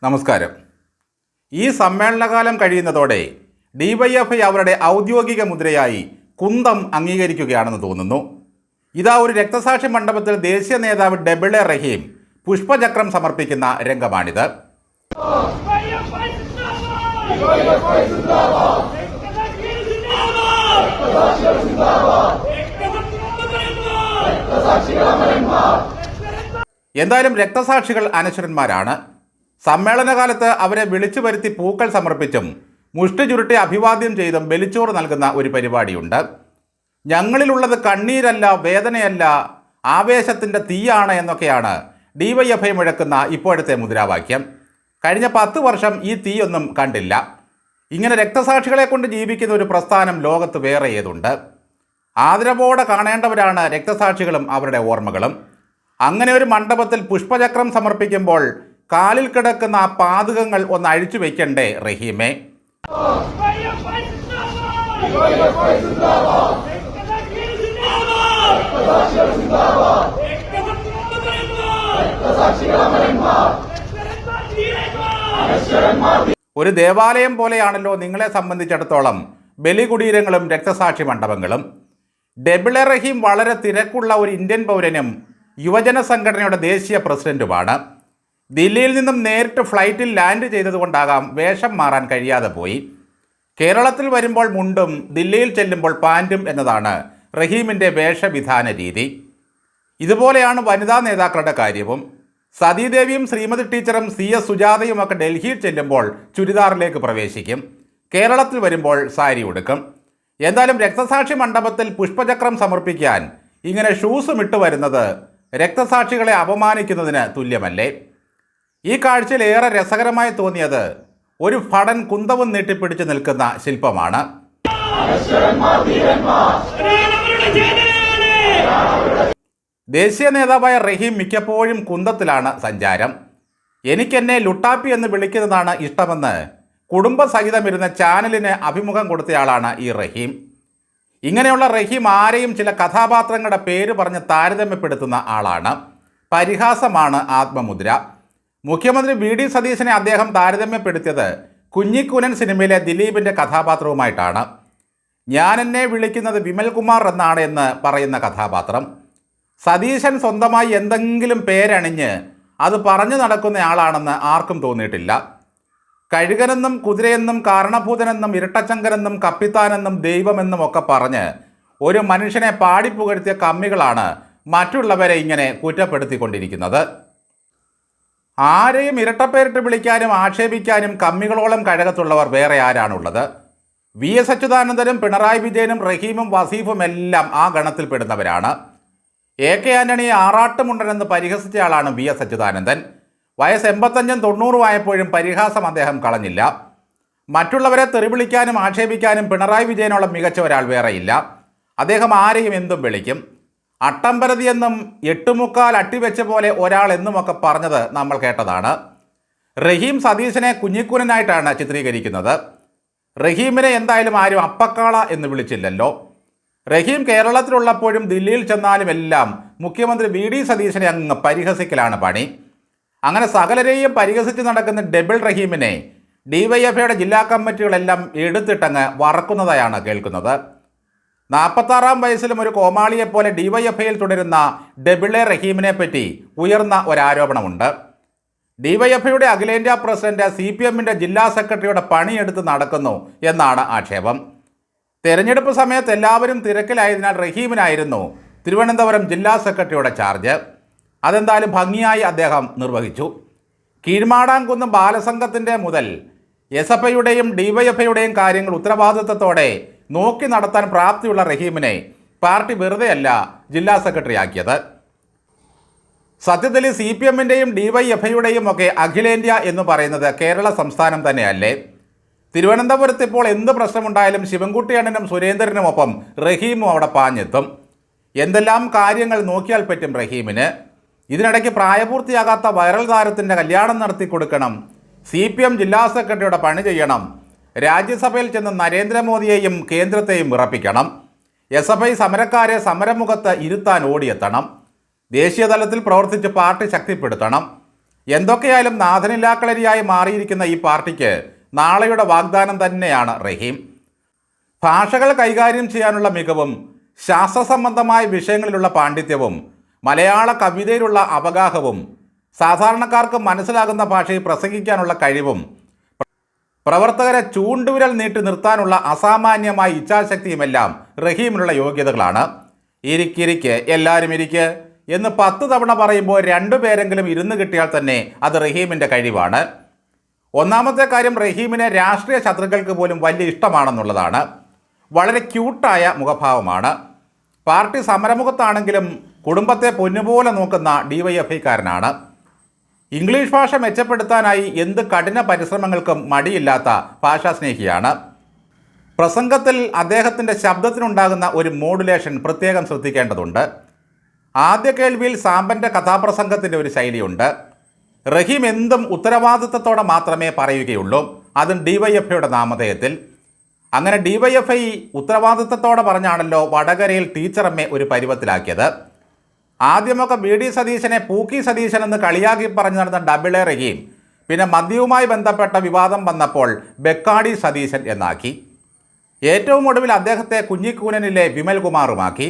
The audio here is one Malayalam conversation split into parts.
നമസ്കാരം. ഈ സമ്മേളനകാലം കഴിയുന്നതോടെ ഡിവൈഎഫ്ഐ അവരുടെ ഔദ്യോഗിക മുദ്രയായി കുന്തം അംഗീകരിക്കുകയാണെന്ന് തോന്നുന്നു. ഇതാ ഒരു രക്തസാക്ഷി മണ്ഡപത്തിൽ ദേശീയ നേതാവ് ഡെബിളെ റഹീം പുഷ്പചക്രം സമർപ്പിക്കുന്ന രംഗമാണിത്. എന്തായാലും രക്തസാക്ഷികൾ അനശ്വരന്മാരാണ്. സമ്മേളനകാലത്ത് അവരെ വിളിച്ചു വരുത്തി പൂക്കൾ സമർപ്പിച്ചും മുഷ്ടി ചുരുട്ടി അഭിവാദ്യം ചെയ്തും ബലിച്ചോറ് നൽകുന്ന ഒരു പരിപാടിയുണ്ട്. ഞങ്ങളിലുള്ളത് കണ്ണീരല്ല, വേദനയല്ല, ആവേശത്തിൻ്റെ തീയാണ് എന്നൊക്കെയാണ് ഡിവൈഎഫ്ഐ മുഴക്കുന്ന ഇപ്പോഴത്തെ മുദ്രാവാക്യം. കഴിഞ്ഞ 10 വർഷം ഈ തീയൊന്നും കണ്ടില്ല. ഇങ്ങനെ രക്തസാക്ഷികളെ കൊണ്ട് ജീവിക്കുന്ന ഒരു പ്രസ്ഥാനം ലോകത്ത് വേറെ ഏതുണ്ട്? ആദരവോടെ കാണേണ്ടവരാണ് രക്തസാക്ഷികളും അവരുടെ ഓർമ്മകളും. അങ്ങനെ ഒരു മണ്ഡപത്തിൽ പുഷ്പചക്രം സമർപ്പിക്കുമ്പോൾ കാലിൽ കിടക്കുന്ന ആ പാതകങ്ങൾ ഒന്ന് അഴിച്ചു വയ്ക്കണ്ടേ റഹീമേ? ഒരു ദേവാലയം പോലെയാണല്ലോ നിങ്ങളെ സംബന്ധിച്ചിടത്തോളം ബലികുടീരങ്ങളും രക്തസാക്ഷി മണ്ഡപങ്ങളും. ഡെബിളെ റഹീം വളരെ തിരക്കുള്ള ഒരു ഇന്ത്യൻ പൗരനും യുവജന സംഘടനയുടെ ദേശീയ പ്രസിഡന്റുമാണ്. ദില്ലിയിൽ നിന്നും നേരിട്ട് ഫ്ലൈറ്റിൽ ലാൻഡ് ചെയ്തതുകൊണ്ടാകാം വേഷം മാറാൻ കഴിയാതെ പോയി. കേരളത്തിൽ വരുമ്പോൾ മുണ്ടും ദില്ലിയിൽ ചെല്ലുമ്പോൾ പാൻറ്റും എന്നതാണ് റഹീമിൻ്റെ വേഷവിധാന രീതി. ഇതുപോലെയാണ് വനിതാ നേതാക്കളുടെ കാര്യവും. സതീദേവിയും ശ്രീമതി ടീച്ചറും CS സുജാതയും ഒക്കെ ഡൽഹിയിൽ ചെല്ലുമ്പോൾ ചുരിദാറിലേക്ക് പ്രവേശിക്കും. കേരളത്തിൽ വരുമ്പോൾ സാരി ഉടുക്കും. എന്തായാലും രക്തസാക്ഷി മണ്ഡപത്തിൽ പുഷ്പചക്രം സമർപ്പിക്കാൻ ഇങ്ങനെ ഷൂസും ഇട്ട് വരുന്നത് രക്തസാക്ഷികളെ അപമാനിക്കുന്നതിന് തുല്യമല്ലേ? ഈ കാഴ്ചയിൽ ഏറെ രസകരമായി തോന്നിയത് ഒരു ഭടൻ കുന്തവും നീട്ടിപ്പിടിച്ച് നിൽക്കുന്ന ശില്പമാണ്. ദേശീയ നേതാവായ റഹീം മിക്കപ്പോഴും കുന്തത്തിലാണ് സഞ്ചാരം. എനിക്കെന്നെ ലുട്ടാപ്പി എന്ന് വിളിക്കുന്നതാണ് ഇഷ്ടമെന്ന് കുടുംബസഹിതമിരുന്ന ചാനലിന് അഭിമുഖം കൊടുത്തയാളാണ് ഈ റഹീം. ഇങ്ങനെയുള്ള റഹീം ആരെയും ചില കഥാപാത്രങ്ങളുടെ പേര് പറഞ്ഞ് താരതമ്യപ്പെടുത്തുന്ന ആളാണ്. പരിഹാസമാണ് ആത്മമുദ്ര. മുഖ്യമന്ത്രി VD സതീശനെ അദ്ദേഹം താരതമ്യപ്പെടുത്തിയത് കുഞ്ഞിക്കുനൻ സിനിമയിലെ ദിലീപിൻ്റെ കഥാപാത്രവുമായിട്ടാണ്. ഞാൻ എന്നെ വിളിക്കുന്നത് വിമൽകുമാർ എന്നാണ് എന്ന് പറയുന്ന കഥാപാത്രം. സതീശൻ സ്വന്തമായി എന്തെങ്കിലും പേരണിഞ്ഞ് അത് പറഞ്ഞു നടക്കുന്നയാളാണെന്ന് ആർക്കും തോന്നിയിട്ടില്ല. കഴുകനെന്നും കുതിരയെന്നും കാരണഭൂതനെന്നും ഇരട്ടച്ചങ്കനെന്നും കപ്പിത്താനെന്നും ദൈവമെന്നും ഒക്കെ പറഞ്ഞ് ഒരു മനുഷ്യനെ പാടിപ്പുകഴ്ത്തിയ കമ്മികളാണ് മറ്റുള്ളവരെ ഇങ്ങനെ കുറ്റപ്പെടുത്തിക്കൊണ്ടിരിക്കുന്നത്. ആരെയും ഇരട്ടപ്പേരിട്ട് വിളിക്കാനും ആക്ഷേപിക്കാനും കമ്മികളോളം കഴകത്തുള്ളവർ വേറെ ആരാണുള്ളത്? VS അച്യുതാനന്ദനും പിണറായി വിജയനും റഹീമും വസീഫും എല്ലാം ആ ഗണത്തിൽപ്പെടുന്നവരാണ്. AK ആന്റണിയെ ആറാട്ടുമുണ്ടനെന്ന് പരിഹസിച്ചയാളാണ് VS Achuthanandan. വയസ്സ് 85ഉം 90ഉം ആയപ്പോഴും പരിഹാസം അദ്ദേഹം കളഞ്ഞില്ല. മറ്റുള്ളവരെ തെറിവിളിക്കാനും ആക്ഷേപിക്കാനും പിണറായി വിജയനോളം മികച്ച ഒരാൾ വേറെയില്ല. അദ്ദേഹം ആരെയും എന്തും വിളിക്കും. അട്ടംപരതി എന്നും 8മുക്കാൽ അട്ടിവെച്ച പോലെ ഒരാൾ എന്നുമൊക്കെ പറഞ്ഞത് നമ്മൾ കേട്ടതാണ്. റഹീം സതീശനെ കുഞ്ഞിക്കുനനായിട്ടാണ് ചിത്രീകരിക്കുന്നത്. റഹീമിനെ എന്തായാലും ആരും അപ്പക്കാള എന്ന് വിളിച്ചില്ലല്ലോ. റഹീം കേരളത്തിലുള്ളപ്പോഴും ദില്ലിയിൽ ചെന്നാലും എല്ലാം മുഖ്യമന്ത്രി VD സതീശനെ അങ്ങ് പരിഹസിക്കലാണ് പണി. അങ്ങനെ സകലരെയും പരിഹസിച്ച് നടക്കുന്ന ഡെബിൾ റഹീമിനെ ഡിവൈഎഫ്ഐയുടെ ജില്ലാ കമ്മിറ്റികളെല്ലാം എടുത്തിട്ടങ്ങ് വറക്കുന്നതായാണ് കേൾക്കുന്നത്. 46-ാം വയസ്സിലും ഒരു കോമാളിയെപ്പോലെ ഡിവൈഎഫ്ഐയിൽ തുടരുന്ന ഡെബിളെ റഹീമിനെ പറ്റി ഉയർന്ന ഒരാരോപണമുണ്ട്. ഡിവൈഎഫ്ഐയുടെ അഖിലേന്ത്യാ പ്രസിഡന്റ് CPMന്റെ ജില്ലാ സെക്രട്ടറിയുടെ പണിയെടുത്ത് നടക്കുന്നു എന്നാണ് ആക്ഷേപം. തെരഞ്ഞെടുപ്പ് സമയത്ത് എല്ലാവരും തിരക്കിലായതിനാൽ റഹീമിനായിരുന്നു തിരുവനന്തപുരം ജില്ലാ സെക്രട്ടറിയുടെ ചാർജ്. അതെന്തായാലും ഭംഗിയായി അദ്ദേഹം നിർവഹിച്ചു. കീഴ്മാടാംകുന്ന് ബാലസംഘത്തിൻ്റെ മുതൽ SFIയുടെയും ഡിവൈഎഫ്ഐയുടെയും കാര്യങ്ങൾ ഉത്തരവാദിത്വത്തോടെ നോക്കി നടത്താൻ പ്രാപ്തിയുള്ള റഹീമിനെ പാർട്ടി വെറുതെയല്ല ജില്ലാ സെക്രട്ടറി ആക്കിയത്. സത്യത്തിൽ CPMന്റെയും ഡിവൈഎഫ്ഐയുടെയും ഒക്കെ അഖിലേന്ത്യ എന്ന് പറയുന്നത് കേരള സംസ്ഥാനം തന്നെയല്ലേ? തിരുവനന്തപുരത്ത് ഇപ്പോൾ എന്ത് പ്രശ്നമുണ്ടായാലും ശിവൻകുട്ടിയണ്ണനും സുരേന്ദ്രനുമൊപ്പം റഹീമും അവിടെ പാഞ്ഞെത്തും. എന്തെല്ലാം കാര്യങ്ങൾ നോക്കിയാൽ പറ്റും റഹീമിന്. ഇതിനിടയ്ക്ക് പ്രായപൂർത്തിയാകാത്ത വൈറൽ താരത്തിൻ്റെ കല്യാണം നടത്തി കൊടുക്കണം, CPM ജില്ലാ സെക്രട്ടറിയുടെ പണി ചെയ്യണം, രാജ്യസഭയിൽ ചെന്ന് നരേന്ദ്രമോദിയെയും കേന്ദ്രത്തെയും വിറപ്പിക്കണം, SFI സമരക്കാരെ സമരമുഖത്ത് ഇരുത്താൻ ഓടിയെത്തണം, ദേശീയ തലത്തിൽ പ്രവർത്തിച്ച് പാർട്ടി ശക്തിപ്പെടുത്തണം. എന്തൊക്കെയായാലും നാഥനില്ലാക്കളരിയായി മാറിയിരിക്കുന്ന ഈ പാർട്ടിക്ക് നാളെയുടെ വാഗ്ദാനം തന്നെയാണ് റഹീം. ഭാഷകൾ കൈകാര്യം ചെയ്യാനുള്ള മികവും ശാസ്ത്രസംബന്ധമായ വിഷയങ്ങളിലുള്ള പാണ്ഡിത്യവും മലയാള കവിതയിലുള്ള അവഗാഹവും സാധാരണക്കാർക്ക് മനസ്സിലാകുന്ന ഭാഷയിൽ പ്രസംഗിക്കാനുള്ള കഴിവും പ്രവർത്തകരെ ചൂണ്ടുവിരൽ നീട്ടി നിർത്താനുള്ള അസാമാന്യമായ ഇച്ഛാശക്തിയുമെല്ലാം റഹീമിനുള്ള യോഗ്യതകളാണ്. ഇരിക്കിരിക്ക് എല്ലാവരും ഇരിക്ക് എന്ന് 10 തവണ പറയുമ്പോൾ 2 പേരെങ്കിലും ഇരുന്ന് കിട്ടിയാൽ തന്നെ അത് റഹീമിൻ്റെ കഴിവാണ്. ഒന്നാമത്തെ കാര്യം, റഹീമിനെ രാഷ്ട്രീയ ശത്രുക്കൾക്ക് പോലും വലിയ ഇഷ്ടമാണെന്നുള്ളതാണ്. വളരെ ക്യൂട്ടായ മുഖഭാവമാണ്. പാർട്ടി സമരമുഖത്താണെങ്കിലും കുടുംബത്തെ പൊന്നുപോലെ നോക്കുന്ന DYFIക്കാരനാണ്. ഇംഗ്ലീഷ് ഭാഷ മെച്ചപ്പെടുത്താനായി എന്ത് കഠിന പരിശ്രമങ്ങൾക്കും മടിയില്ലാത്ത ഭാഷാസ്നേഹിയാണ്. പ്രസംഗത്തിൽ അദ്ദേഹത്തിൻ്റെ ശബ്ദത്തിനുണ്ടാകുന്ന ഒരു മോഡുലേഷൻ പ്രത്യേകം ശ്രദ്ധിക്കേണ്ടതുണ്ട്. ആദ്യ കേൾവിയിൽ സാമ്പൻ്റെ കഥാപ്രസംഗത്തിൻ്റെ ഒരു ശൈലിയുണ്ട്. റഹീം എന്തും ഉത്തരവാദിത്തത്തോടെ മാത്രമേ പറയുകയുള്ളൂ, അതും DYFIയുടെ നാമധേയത്തിൽ. അങ്ങനെ DYFI ഉത്തരവാദിത്തത്തോടെ പറഞ്ഞാണല്ലോ വടകരയിൽ ടീച്ചറമ്മയെ ഒരു പരുവത്തിലാക്കിയത്. ആദ്യമൊക്കെ VD സതീശനെ പൂക്കി സതീശൻ എന്ന് കളിയാക്കി പറഞ്ഞു നടന്ന ഡബിൾ എ റഹീം പിന്നെ മദ്യവുമായി ബന്ധപ്പെട്ട വിവാദം വന്നപ്പോൾ ബെക്കാടി സതീശൻ എന്നാക്കി. ഏറ്റവും ഒടുവിൽ അദ്ദേഹത്തെ കുഞ്ഞിക്കൂനനിലെ വിമൽകുമാറുമാക്കി.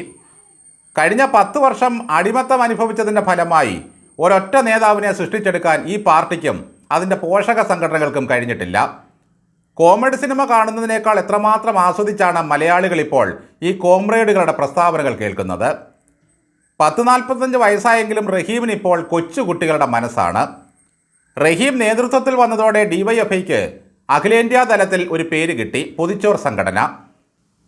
കഴിഞ്ഞ 10 വർഷം അടിമത്തം അനുഭവിച്ചതിൻ്റെ ഫലമായി ഒരൊറ്റ നേതാവിനെ സൃഷ്ടിച്ചെടുക്കാൻ ഈ പാർട്ടിക്കും അതിൻ്റെ പോഷക സംഘടനകൾക്കും കഴിഞ്ഞിട്ടില്ല. കോമഡി സിനിമ കാണുന്നതിനേക്കാൾ എത്രമാത്രം ആസ്വദിച്ചാണ് മലയാളികൾ ഇപ്പോൾ ഈ കോമ്രേഡുകളുടെ പ്രസ്താവനകൾ കേൾക്കുന്നത്. 40-45 വയസ്സായെങ്കിലും റഹീമിന് ഇപ്പോൾ കൊച്ചുകുട്ടികളുടെ മനസ്സാണ്. റഹീം നേതൃത്വത്തിൽ വന്നതോടെ DYFIക്ക് അഖിലേന്ത്യാ തലത്തിൽ ഒരു പേര് കിട്ടി, പൊതിച്ചോർ സംഘടന.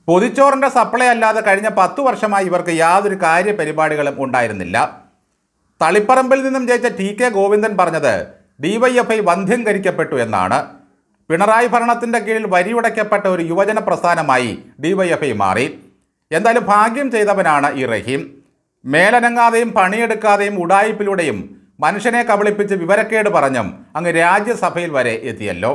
പൊതിച്ചോറിൻ്റെ സപ്ലൈ അല്ലാതെ കഴിഞ്ഞ 10 വർഷമായി ഇവർക്ക് യാതൊരു കാര്യപരിപാടികളും ഉണ്ടായിരുന്നില്ല. തളിപ്പറമ്പിൽ നിന്നും ജയിച്ച TK ഗോവിന്ദൻ പറഞ്ഞത് DYFI വന്ധ്യംകരിക്കപ്പെട്ടു എന്നാണ്. പിണറായി ഭരണത്തിൻ്റെ കീഴിൽ വരിയുടയ്ക്കപ്പെട്ട ഒരു യുവജന പ്രസ്ഥാനമായി DYFI മാറി. എന്തായാലും ഭാഗ്യം ചെയ്തവനാണ് ഈ റഹീം. മേലനങ്ങാതെയും പണിയെടുക്കാതെയും ഉഡായിപ്പിലൂടെയും മനുഷ്യനെ കബളിപ്പിച്ച് വിവരക്കേട് പറഞ്ഞും അങ്ങ് രാജ്യസഭയിൽ വരെ എത്തിയല്ലോ.